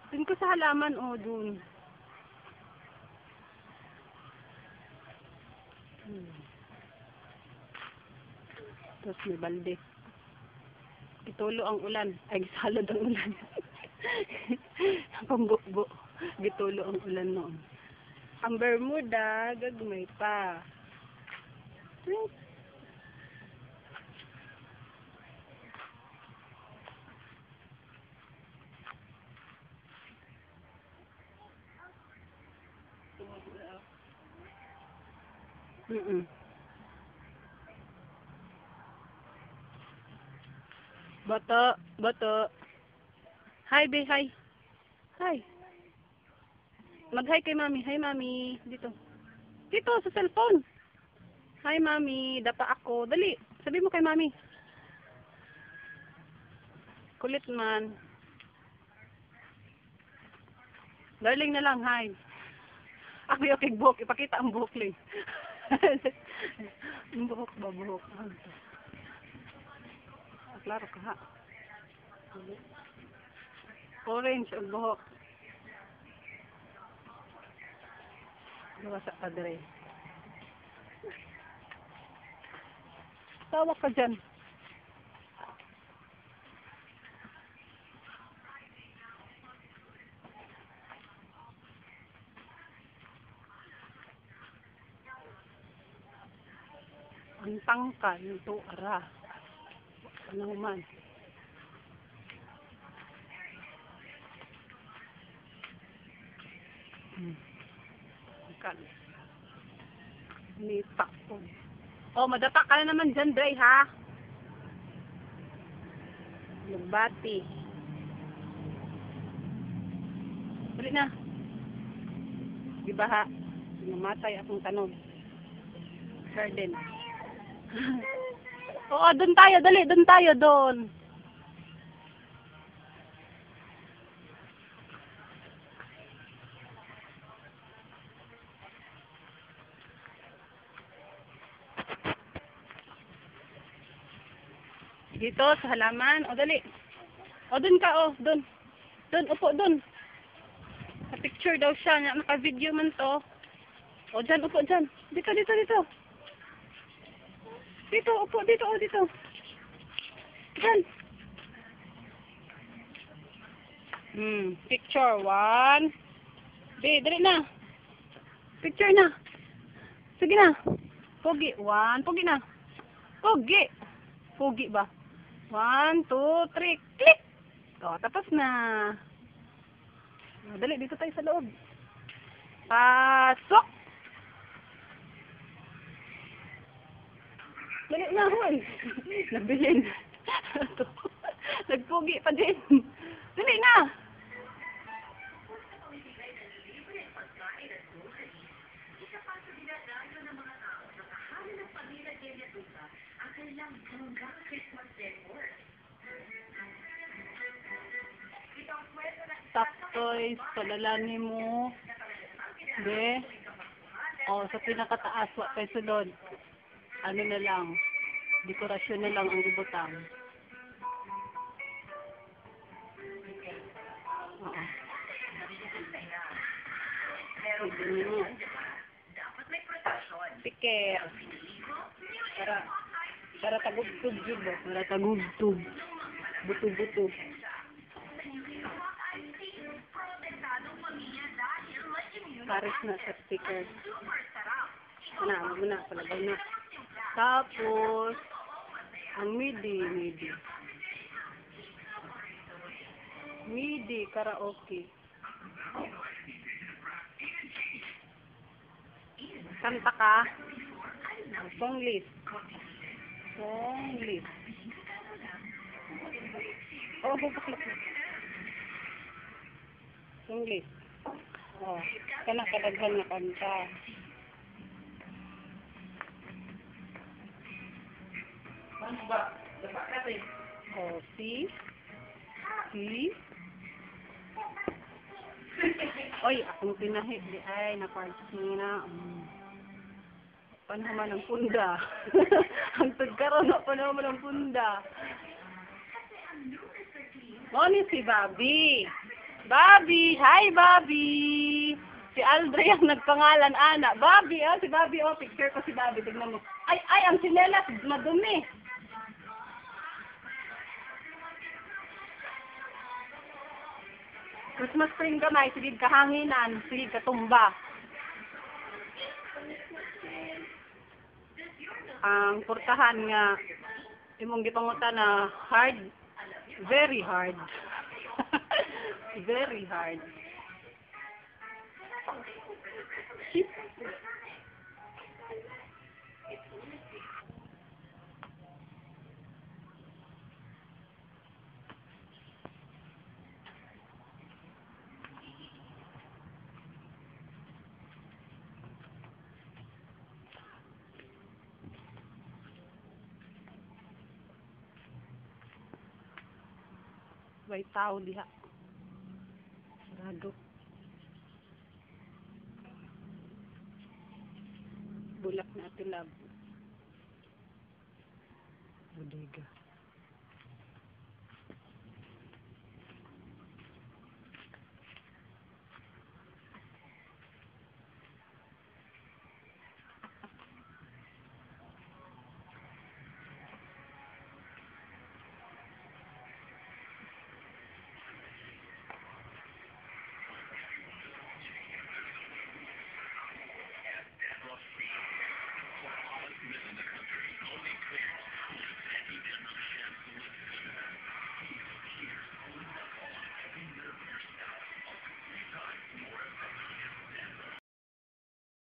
Dun ko sa halaman, oh, dun. Tapos may balde. Gitulo ang ulan. Ay, gisalod ang ulan. Pambukbo. Gitulo ang ulan noon. Ang Bermuda, gagmay pa. Bato, bato. Hi, be, hi. Hi. Mag-hi kay mami. Hi, mami. Dito. Dito, sa cellphone. Hi, mami. Dapa ako. Dali. Sabi mo kay mami. Kulit man. Darling na lang, hi. Ako yung kigbook. Ipakita ang buhok lang. Ang buhok ba, buhok. Klaro ka, ha. Orange ang buhok. Gawa sa padre. Tawa ka dyan. Ang tangkal ito, ara. Ano man. Tangkal. Nita po. Oh, madapa ka na naman dyan, Dre, ha? Nagbati. Dali na. Diba, ha? Namatay akong tanong. Garden. Oo, doon tayo, dali, doon tayo, doon. Dito, sa halaman. O, dali. O, doon ka, o, doon. Doon, upo, doon. Sa-picture daw siya. Naka-video man to. O, dyan, upo, dyan. Dito, dito, dito. Dito, upo, dito, o, dito. Dyan. Picture, 1. Dali na. Picture na. Sige na. Pogi, 1. Pogi na. Pogi. Pogi ba? 1, 2, 3. Click! O, tapos na. Dali, dito tayo sa loob. Pasok! Dali na, hoy. Nabilin. Nagpugi pa din. Dali na. Taktoy, palalangin mo. Be. O, sa pinakataas, wa kay sulod. Ano na lang. Dekorasyon na lang ang ibutang. Oo. Pwede mo. Piker. Para tagugtog yun ba? Para tagugtog. Buto-buto. Paris na sa sticker. Muna, palagay na. Tapos, ang midi, karaoke. Kanta ka. Song list. Oh, song list. Oh, kana kadaghan na kanta. Ano ba? Dapat natin. Oh, see? Oy, akong pinahi. Di ay, napartina. Panaman ng punda. Ang tagkaroon na panaman ng punda. Mo ni si Bobby. Bobby! Hi, Bobby! Si Aldre ang nagpangalan, Ana. Bobby, oh, si Bobby, oh, picture ko si Bobby. Tignan mo. Ay, ang sinelas, madumi. Christmas spring gamay, sige kahanginan, sige katumba. Ang portahan nga, imong gipangutan na hard, very hard. Very hard. May tao diha. Sarado. Bulak na tilab. Bodega.